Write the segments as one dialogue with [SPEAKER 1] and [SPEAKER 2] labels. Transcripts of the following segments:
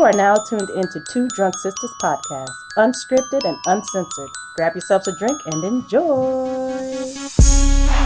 [SPEAKER 1] are now tuned into Two Drunk Sistas podcast, unscripted and uncensored. Grab yourselves a drink and enjoy.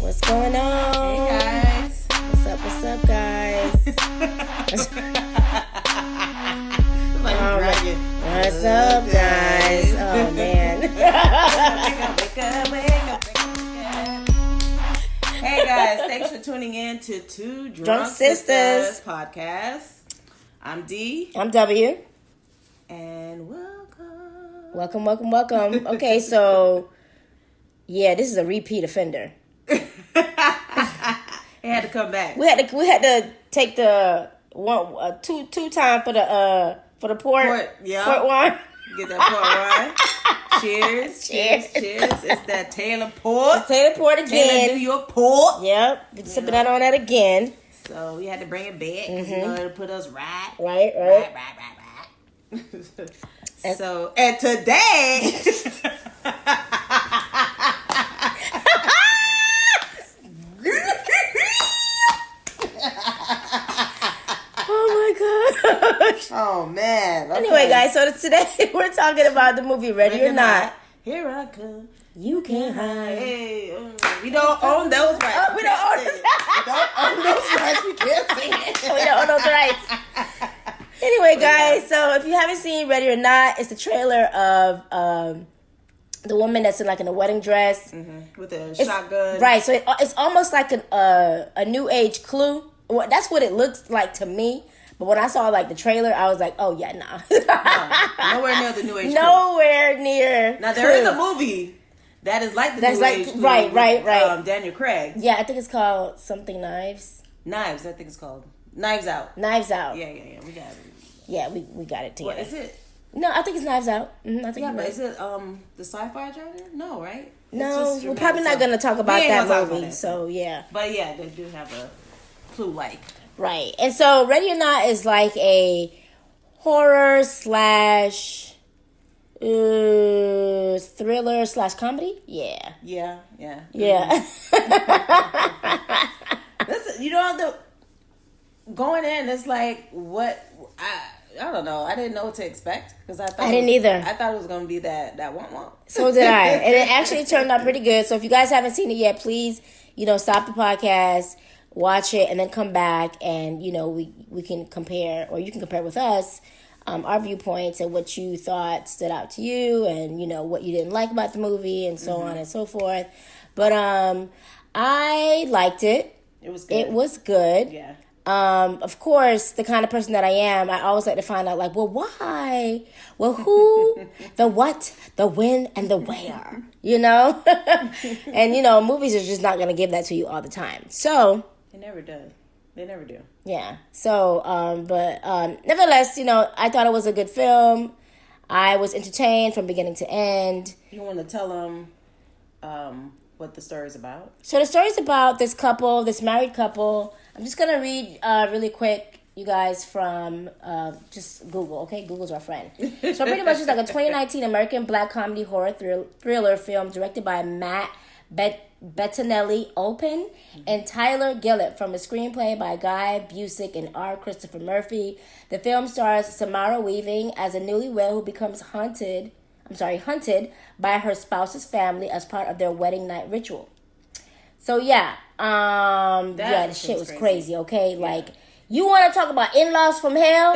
[SPEAKER 1] What's going on?
[SPEAKER 2] Hey guys.
[SPEAKER 1] What's up, guys? What's up, guys? Oh, man.
[SPEAKER 2] Wake up. Hey guys, thanks for tuning in to Two Drunk Sistas podcast. I'm D.
[SPEAKER 1] I'm W.
[SPEAKER 2] And welcome.
[SPEAKER 1] Welcome. Okay, so, yeah, this is a repeat offender.
[SPEAKER 2] It had to come back.
[SPEAKER 1] We had to take the two time for the port.
[SPEAKER 2] Yeah.
[SPEAKER 1] Port wine.
[SPEAKER 2] Get that port wine. Cheers. It's that Taylor Port.
[SPEAKER 1] Taylor Port again.
[SPEAKER 2] Taylor New York Port.
[SPEAKER 1] Yep. Been sipping that on that again.
[SPEAKER 2] So we had to bring it back because it'll put us right.
[SPEAKER 1] Right.
[SPEAKER 2] So, and today.
[SPEAKER 1] Oh my gosh.
[SPEAKER 2] Oh man. Okay.
[SPEAKER 1] Anyway, guys, so today we're talking about the movie Ready or Not.
[SPEAKER 2] Here I come.
[SPEAKER 1] You can't hide.
[SPEAKER 2] Hey, we don't own those rights.
[SPEAKER 1] We don't own
[SPEAKER 2] those rights. We can't sing it.
[SPEAKER 1] We don't own those rights. Anyway, guys, so if you haven't seen Ready or Not, it's the trailer of the woman that's in a wedding dress
[SPEAKER 2] with a shotgun.
[SPEAKER 1] Right, so it's almost like a new age Clue. Well, that's what it looks like to me. But when I saw the trailer, I was like, oh yeah, nah.
[SPEAKER 2] Nowhere near the new age.
[SPEAKER 1] Nowhere near.
[SPEAKER 2] Now there is a movie that is like the new age. Clue
[SPEAKER 1] right.
[SPEAKER 2] with, Daniel Craig.
[SPEAKER 1] Yeah, I think it's called something Knives.
[SPEAKER 2] Knives, I think it's called. Knives Out.
[SPEAKER 1] Knives Out.
[SPEAKER 2] Yeah. We got it.
[SPEAKER 1] Yeah, we got it together.
[SPEAKER 2] What is it?
[SPEAKER 1] No, I think it's Knives Out. I think
[SPEAKER 2] but is it the sci-fi genre? No, right?
[SPEAKER 1] No, we're probably not going to talk about that movie. So yeah.
[SPEAKER 2] But yeah, they do have a Clue-like.
[SPEAKER 1] Right. And so Ready or Not is like a horror / thriller / comedy. Yeah.
[SPEAKER 2] Listen, going in, it's like what I don't know. I didn't know what to expect because I
[SPEAKER 1] didn't either.
[SPEAKER 2] I thought it was gonna be that womp.
[SPEAKER 1] So did I, and it actually turned out pretty good. So if you guys haven't seen it yet, please stop the podcast, watch it, and then come back, and we can compare, or you can compare with us our viewpoints and what you thought stood out to you, and what you didn't like about the movie, and so on and so forth. But I liked it.
[SPEAKER 2] It was good. Yeah.
[SPEAKER 1] Of course, the kind of person that I am, I always like to find out, well, why? Well, who? The what? The when? And the where? And, movies are just not going to give that to you all the time. So.
[SPEAKER 2] They never do.
[SPEAKER 1] Yeah. So, but nevertheless, I thought it was a good film. I was entertained from beginning to end.
[SPEAKER 2] You want to tell them what the story's about?
[SPEAKER 1] So the story's about this married couple. I'm just going to read really quick, you guys, from just Google, okay? Google's our friend. So pretty much it's like a 2019 American black comedy horror thriller film directed by Matt Bettinelli Open and Tyler Gillett from a screenplay by Guy Busick and R. Christopher Murphy. The film stars Samara Weaving as a newlywed who becomes hunted by her spouse's family as part of their wedding night ritual. So yeah, the shit was crazy, okay? Yeah. You want to talk about in-laws from hell?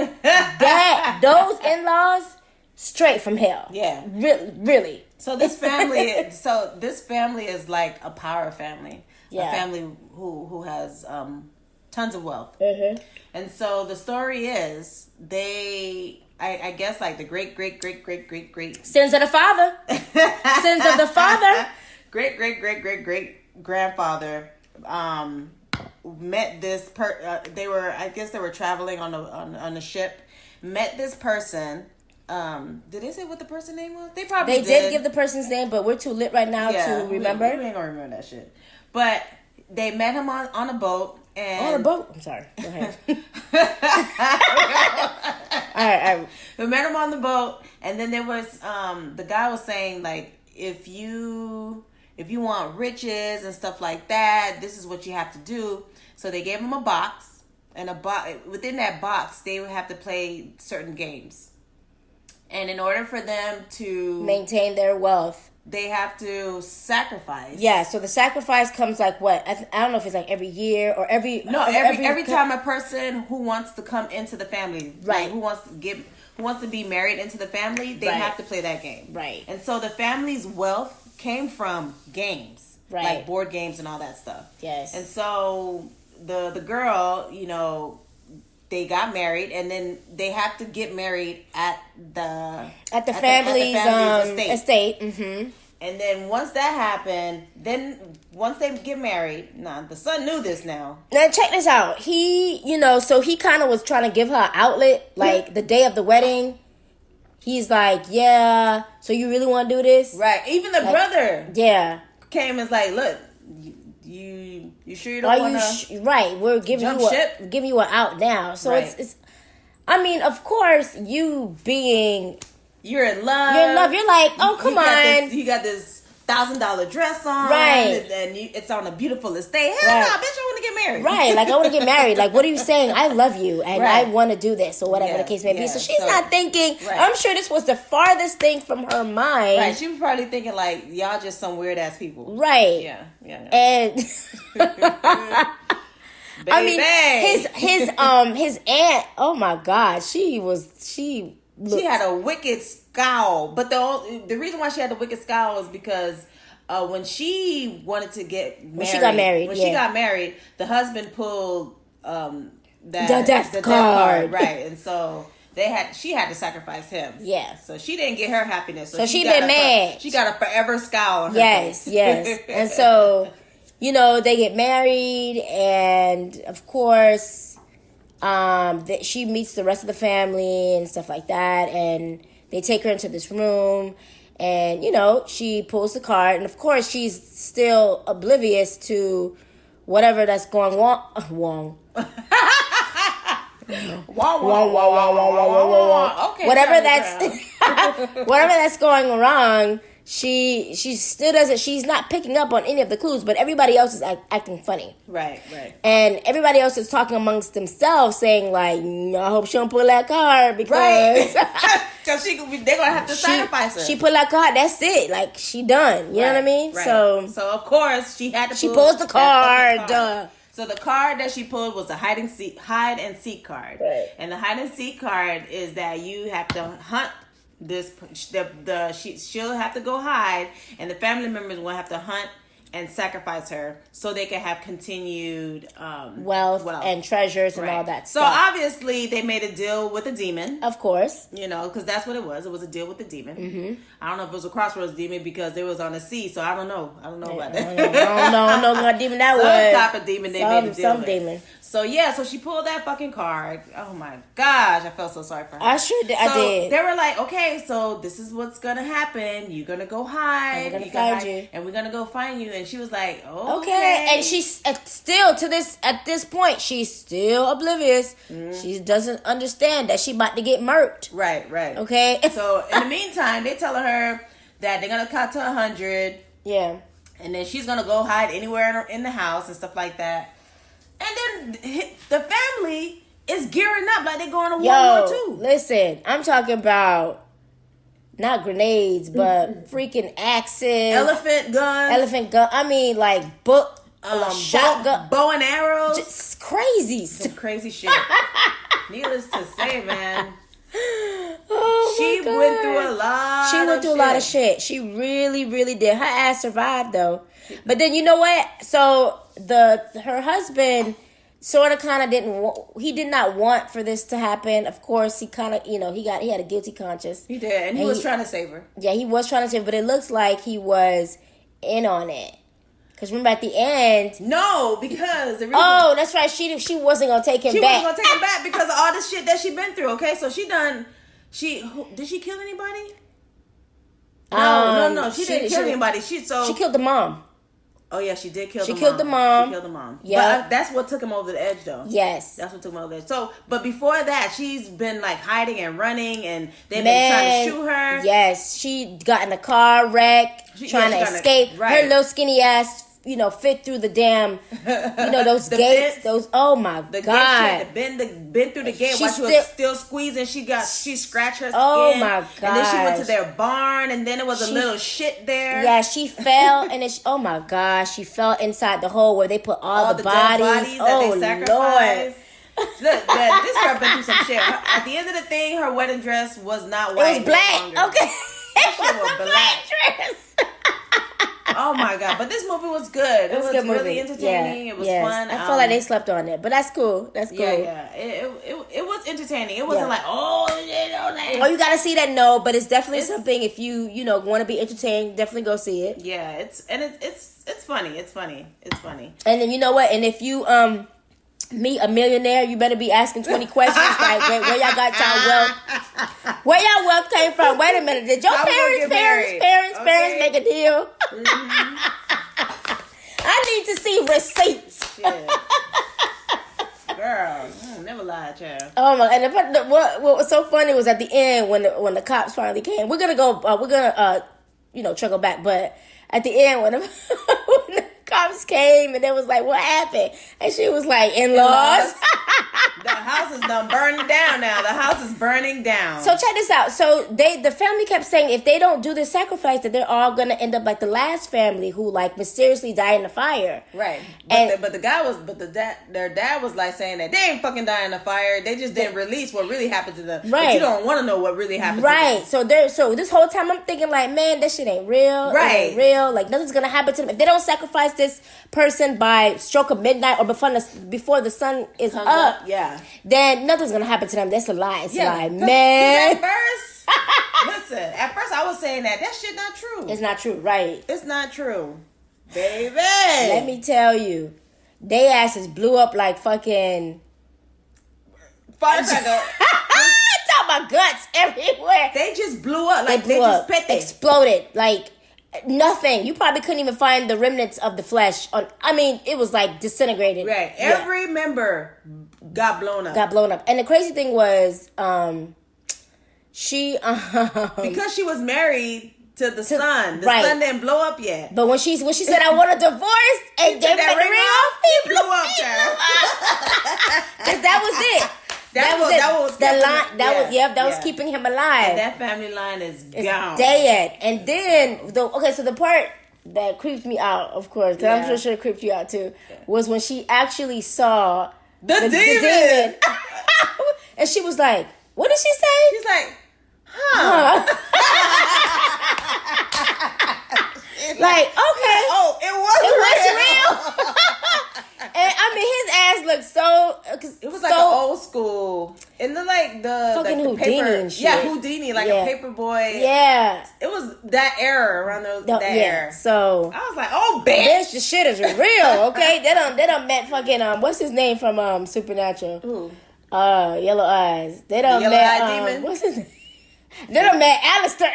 [SPEAKER 1] Those in-laws, straight from hell.
[SPEAKER 2] Yeah.
[SPEAKER 1] Really.
[SPEAKER 2] So this family is like a power family. Yeah. A family who has tons of wealth. Mm-hmm. And so the story is I guess the great
[SPEAKER 1] sins of the father. Sins of the father.
[SPEAKER 2] Great grandfather met this they were traveling on a ship, met this person. Did they say what the person's name was? They did
[SPEAKER 1] give the person's name, but we're too lit right now to remember.
[SPEAKER 2] We ain't gonna remember that shit. But they met him on a boat. And
[SPEAKER 1] on a boat? I'm sorry. Go ahead. All right.
[SPEAKER 2] We met him on the boat, and then there was the guy was saying if you want riches and stuff like that, this is what you have to do. So they gave him a box, and within that box, they would have to play certain games. And in order for them to
[SPEAKER 1] maintain their wealth,
[SPEAKER 2] they have to sacrifice.
[SPEAKER 1] Yeah, so the sacrifice comes like what? I don't know if it's like every year or every
[SPEAKER 2] time a person who wants to come into the family,
[SPEAKER 1] right?
[SPEAKER 2] Like, who wants to be married into the family, they have to play that game,
[SPEAKER 1] right?
[SPEAKER 2] And so the family's wealth came from games,
[SPEAKER 1] right?
[SPEAKER 2] Like board games and all that stuff.
[SPEAKER 1] Yes.
[SPEAKER 2] And so the girl, they got married, and then they have to get married at the family's estate. Mm-hmm. And then once that happened, once they get married, the son knew this now.
[SPEAKER 1] Now check this out. He, so he kind of was trying to give her an outlet, like the day of the wedding. He's like, yeah, so you really want to do this?
[SPEAKER 2] Right. Even the brother.
[SPEAKER 1] Yeah.
[SPEAKER 2] Came and was like, look, you sure you don't want to
[SPEAKER 1] right, we're giving you an out now. So it's I mean, of course, you're in love. You're like, oh, come on.
[SPEAKER 2] You got this $1,000 dress on.
[SPEAKER 1] Right.
[SPEAKER 2] And it's on a beautiful estate. Hell no, bitch, I want to get married.
[SPEAKER 1] Right. Like, I want to get married. Like, what are you saying? I love you and I want to do this or whatever the case may be. So she's not thinking, I'm sure this was the farthest thing from her mind.
[SPEAKER 2] Right. She was probably thinking, like, y'all just some weird ass people.
[SPEAKER 1] Right.
[SPEAKER 2] Yeah.
[SPEAKER 1] And I mean, his aunt, oh my God, she had
[SPEAKER 2] a wicked scowl. But the reason why she had the wicked scowl was because when she wanted to get married, when she got married, the husband pulled the death card, right? And so she had to sacrifice him.
[SPEAKER 1] Yeah.
[SPEAKER 2] So she didn't get her happiness.
[SPEAKER 1] So she been mad.
[SPEAKER 2] She got a forever scowl on her face.
[SPEAKER 1] Yes. And so, they get married, and of course, she meets the rest of the family and stuff like that, and they take her into this room, and she pulls the card, and of course she's still oblivious to whatever that's going wrong. Okay, whatever that's going wrong. She still doesn't. She's not picking up on any of the clues, but everybody else is acting funny.
[SPEAKER 2] Right.
[SPEAKER 1] And everybody else is talking amongst themselves, saying like, "I hope she don't pull that card because
[SPEAKER 2] because they're gonna have to sacrifice her.
[SPEAKER 1] She pulled that card. That's it. Like she done. You know what I mean?
[SPEAKER 2] Right.
[SPEAKER 1] So
[SPEAKER 2] of course she had to.
[SPEAKER 1] She pulls the card.
[SPEAKER 2] So the card that she pulled was a hide and seek card.
[SPEAKER 1] Right.
[SPEAKER 2] And the hide and seek card is that you have to hunt. She'll have to go hide, and the family members will have to hunt and sacrifice her so they can have continued
[SPEAKER 1] wealth and treasures and all that
[SPEAKER 2] stuff. So obviously they made a deal with the demon.
[SPEAKER 1] Of course.
[SPEAKER 2] Because that's what it was. It was a deal with the demon.
[SPEAKER 1] Mm-hmm.
[SPEAKER 2] I don't know if it was a crossroads demon because it was on the sea, so I don't know. I don't know about that.
[SPEAKER 1] I don't know what demon that was.
[SPEAKER 2] Some type of demon they made a deal with.
[SPEAKER 1] Demon.
[SPEAKER 2] So so she pulled that fucking card. Oh my gosh, I felt so sorry for her.
[SPEAKER 1] I sure did. I did.
[SPEAKER 2] They were like, okay, so this is what's gonna happen. You're gonna go hide.
[SPEAKER 1] And we're gonna find you.
[SPEAKER 2] And we're gonna go find you. And she was like,
[SPEAKER 1] okay. And she's still at this point, she's still oblivious. Mm. She doesn't understand that she about to get murked.
[SPEAKER 2] Right.
[SPEAKER 1] Okay.
[SPEAKER 2] So in the meantime, they tell her that they're gonna count to 100.
[SPEAKER 1] Yeah.
[SPEAKER 2] And then she's gonna go hide anywhere in the house and stuff like that. And then the family is gearing up like they're going to World War II.
[SPEAKER 1] Listen, I'm talking about not grenades, but freaking axes,
[SPEAKER 2] elephant gun.
[SPEAKER 1] I mean, like shotgun,
[SPEAKER 2] bow and arrows,
[SPEAKER 1] just crazy,
[SPEAKER 2] some crazy shit. Needless to say, man.
[SPEAKER 1] She
[SPEAKER 2] went through a lot.
[SPEAKER 1] She went through a lot of shit. She really, really did. Her ass survived though. But then you know what? So her husband sort of kind of he did not want for this to happen. Of course, he kind of he had a guilty conscience.
[SPEAKER 2] He did, and he was trying to save her.
[SPEAKER 1] Yeah, he was trying to save her, but it looks like he was in on it. Because remember at the end...
[SPEAKER 2] No, because...
[SPEAKER 1] that's right. She wasn't going to take him back.
[SPEAKER 2] She wasn't going to take him back because of all the shit that she been through, okay? So did she kill anybody? No. She didn't kill anybody. She
[SPEAKER 1] killed the mom.
[SPEAKER 2] Oh, yeah, she did kill
[SPEAKER 1] the mom. She killed the mom.
[SPEAKER 2] Yeah. But that's what took him over the edge, though.
[SPEAKER 1] Yes.
[SPEAKER 2] That's what took him over the edge. So, but before that, she's been, like, hiding and running, and they've been trying to shoot her.
[SPEAKER 1] Yes. She got in a car wreck, trying to escape. Right. Her little skinny ass fit through the damn, those gates.
[SPEAKER 2] Fence,
[SPEAKER 1] those, oh my God.
[SPEAKER 2] Bend through the gate while she was still squeezing. She scratched her skin.
[SPEAKER 1] Oh my God.
[SPEAKER 2] And then she went to their barn, and then it was a little shit there.
[SPEAKER 1] Yeah, she fell, and oh my gosh, she fell inside the hole where they put all the bodies.
[SPEAKER 2] That they sacrificed. Look, this girl been through some shit. At the end of the thing, her wedding dress was not white.
[SPEAKER 1] It was black. Okay.
[SPEAKER 2] It was a black dress. Oh my God. But this movie was good. It was really movie. Entertaining. Yeah. It was fun.
[SPEAKER 1] I felt like they slept on it, but that's cool. That's cool.
[SPEAKER 2] Yeah. It was entertaining. It wasn't like,
[SPEAKER 1] you gotta see that. No, but it's definitely something. If you want to be entertained, definitely go see it.
[SPEAKER 2] Yeah, it's funny. It's funny.
[SPEAKER 1] And then you know what? And if you meet a millionaire, you better be asking 20 questions like where y'all got y'all wealth? Where y'all wealth came from? Wait a minute. Did your parents make a deal? Mm-hmm. I need to see receipts.
[SPEAKER 2] Yeah. Girl, never lied, child.
[SPEAKER 1] Oh my! And what was so funny was at the end when the cops finally came. We're gonna trickle back, but at the end when the cops came and they was like, "What happened?" And she was like, "In-laws."
[SPEAKER 2] The house is done burning down now. The house is burning down.
[SPEAKER 1] So check this out. So the family kept saying if they don't do this sacrifice, that they're all gonna end up like the last family who like mysteriously died in the fire.
[SPEAKER 2] Right. But their dad was like saying that they ain't fucking died in the fire. They just didn't release what really happened to them. Right. But you don't want to know what really happened.
[SPEAKER 1] Right.
[SPEAKER 2] To them.
[SPEAKER 1] So this whole time I'm thinking like, man, that shit ain't real.
[SPEAKER 2] Right.
[SPEAKER 1] It ain't real. Like nothing's gonna happen to them if they don't sacrifice this person by stroke of midnight or before the sun is up.
[SPEAKER 2] Yeah.
[SPEAKER 1] Then nothing's gonna happen to them. That's a lie. It's a lie, man.
[SPEAKER 2] At first I was saying that shit not true.
[SPEAKER 1] It's not true, right?
[SPEAKER 2] It's not true, baby.
[SPEAKER 1] Let me tell you, they asses blew up like fucking
[SPEAKER 2] firecracker.
[SPEAKER 1] Talk about guts everywhere.
[SPEAKER 2] They just blew up. Like they just
[SPEAKER 1] exploded like nothing. You probably couldn't even find the remnants of the flesh. It was like disintegrated.
[SPEAKER 2] Right. Every member got blown up.
[SPEAKER 1] And the crazy thing was, she
[SPEAKER 2] because she was married to the son. The son didn't blow up yet.
[SPEAKER 1] But when she said I want a divorce and gave that ring off,
[SPEAKER 2] he blew up, child.
[SPEAKER 1] Because that was it. That was keeping him alive.
[SPEAKER 2] And that family line is gone.
[SPEAKER 1] Dead. And then so the part that creeped me out, of course, because I'm sure it creeped you out too, was when she actually saw the demon. And she was like, what did she say?
[SPEAKER 2] She's like, huh.
[SPEAKER 1] Like, okay.
[SPEAKER 2] Oh, it was
[SPEAKER 1] real. And his ass looked so.
[SPEAKER 2] It was like an old school, and the
[SPEAKER 1] fucking
[SPEAKER 2] the
[SPEAKER 1] Houdini
[SPEAKER 2] paper,
[SPEAKER 1] and shit.
[SPEAKER 2] Yeah, Houdini, like a paper boy.
[SPEAKER 1] Yeah,
[SPEAKER 2] it was that era around that era.
[SPEAKER 1] So
[SPEAKER 2] I was like, oh, bitch,
[SPEAKER 1] the shit is real. Okay, they done met fucking what's his name from Supernatural?
[SPEAKER 2] Who?
[SPEAKER 1] Yellow Eyes. They done met
[SPEAKER 2] demon.
[SPEAKER 1] What's his name? They done met Alistair.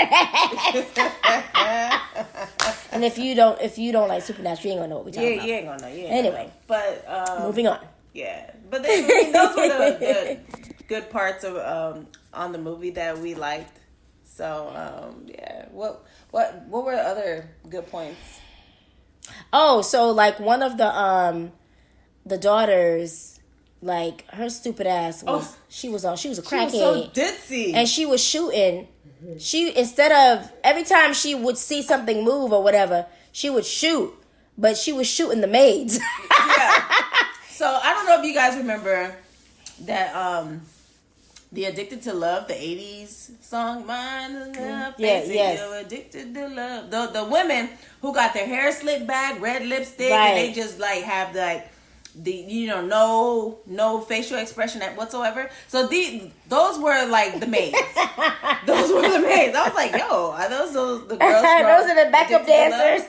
[SPEAKER 1] And if you don't like Supernatural, you ain't gonna know what we're talking about.
[SPEAKER 2] You ain't gonna know.
[SPEAKER 1] Anyway,
[SPEAKER 2] but
[SPEAKER 1] moving on.
[SPEAKER 2] Yeah, but those were the good parts of on the movie that we liked. So what were the other good points?
[SPEAKER 1] Oh, so like one of the daughters. Like her stupid ass was she was a crackhead.
[SPEAKER 2] She was so ditzy.
[SPEAKER 1] And she was shooting. She instead of every time she would see something move or whatever, she would shoot. But she was shooting the maids.
[SPEAKER 2] Yeah. So I don't know if you guys remember that the Addicted to Love, the 80s song, Mind Love,
[SPEAKER 1] yes.
[SPEAKER 2] You're addicted to love. The women who got their hair slicked back, red lipstick, and they just like have like no facial expression whatsoever. So those were like the maids. Those were the maids. I was like, yo, are those the girls?
[SPEAKER 1] Those are the backup dancers.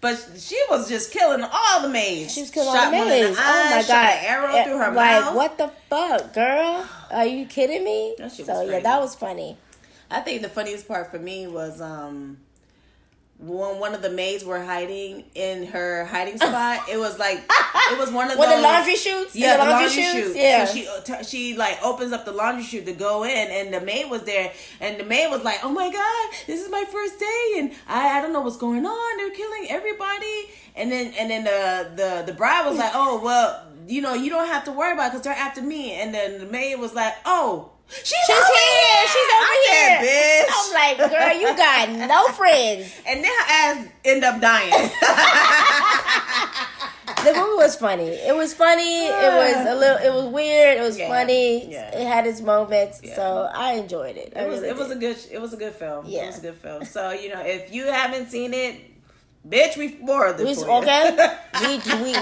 [SPEAKER 2] But she was just killing all the maids.
[SPEAKER 1] She was killing all the maids. Oh my god!
[SPEAKER 2] An arrow through her mouth.
[SPEAKER 1] Like what the fuck, girl? Are you kidding me? That shit was crazy. That was funny. I think the funniest part for me was when she actually saw the demon. She was so ditzy. And she was shooting the maids. And instead of every time she would see something move or whatever, she would shoot. But she was shooting the maids. She was killing all the maids. Oh my god! Like what the fuck, girl? Are you kidding me? So yeah, that was funny.
[SPEAKER 2] when one of the maids were hiding in her hiding spot, it was like it was one of
[SPEAKER 1] the
[SPEAKER 2] those
[SPEAKER 1] laundry chutes.
[SPEAKER 2] Yeah, the laundry chute.
[SPEAKER 1] Yeah.
[SPEAKER 2] So she like opens up the laundry chute to go in, and the maid was there, and the maid was like, "Oh my god, this is my first day, and I don't know what's going on. They're killing everybody." And then the bride was like, "Oh well, you don't have to worry about it because they're after me." And then the maid was like, "Oh, she's here.
[SPEAKER 1] She's over here,
[SPEAKER 2] bitch."
[SPEAKER 1] I'm like, girl, you got no friends.
[SPEAKER 2] And then her ass end up dying.
[SPEAKER 1] The movie was funny. It was funny. It was weird. It was funny. Yeah. It had its moments. Yeah. So I enjoyed it.
[SPEAKER 2] It was a good film.
[SPEAKER 1] Yeah.
[SPEAKER 2] It was a good film. So, if you haven't seen it, bitch, we spoiled it for
[SPEAKER 1] okay.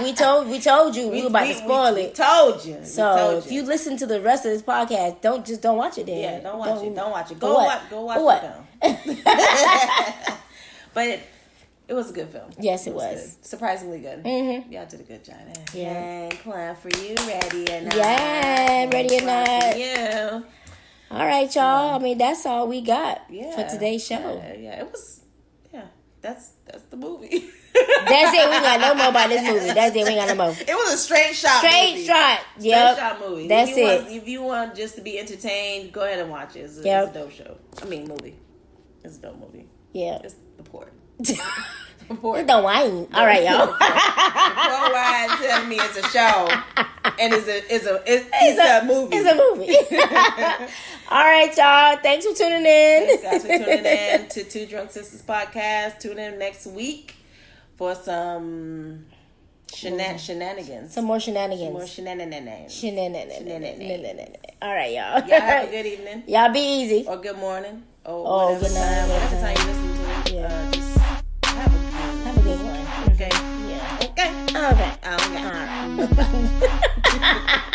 [SPEAKER 1] we told you we were about to spoil it.
[SPEAKER 2] We told you.
[SPEAKER 1] So if you listen to the rest of this podcast, don't watch it then.
[SPEAKER 2] Yeah, don't watch it. Don't watch it. Go watch the film. But it was a good film.
[SPEAKER 1] Yes, it was.
[SPEAKER 2] Good. Surprisingly good. Mm-hmm. Y'all did a good job.
[SPEAKER 1] Yeah.
[SPEAKER 2] Clap for you. Ready or not?
[SPEAKER 1] Yeah, ready or not.
[SPEAKER 2] Yeah.
[SPEAKER 1] All right, y'all. I mean, that's all we got for today's show.
[SPEAKER 2] Yeah. It was. Yeah. That's the movie.
[SPEAKER 1] That's it. We ain't got no more about this movie. That's it. We ain't got no more.
[SPEAKER 2] It was a straight shot.
[SPEAKER 1] Yep.
[SPEAKER 2] Straight shot movie.
[SPEAKER 1] That's it.
[SPEAKER 2] If you want just to be entertained, go ahead and watch it. It's a dope show. Movie. It's a dope movie.
[SPEAKER 1] Yeah.
[SPEAKER 2] It's the port.
[SPEAKER 1] It don't whine. All right, y'all.
[SPEAKER 2] The poor wine telling me it's a show, and it's a movie.
[SPEAKER 1] It's a movie. All right, y'all. Thanks for tuning in.
[SPEAKER 2] Thanks, guys, for tuning in to Two Drunk Sistas podcast. Tune in next week for some shenanigans.
[SPEAKER 1] Some more shenanigans.
[SPEAKER 2] Some more shenanigans.
[SPEAKER 1] All right, y'all.
[SPEAKER 2] Y'all have a good evening.
[SPEAKER 1] Y'all be easy.
[SPEAKER 2] Or good morning. Or whatever time you listen to it.
[SPEAKER 1] Yeah.
[SPEAKER 2] Just have a good one. Okay.
[SPEAKER 1] Yeah.
[SPEAKER 2] Okay.
[SPEAKER 1] Okay.
[SPEAKER 2] Okay.
[SPEAKER 1] All right.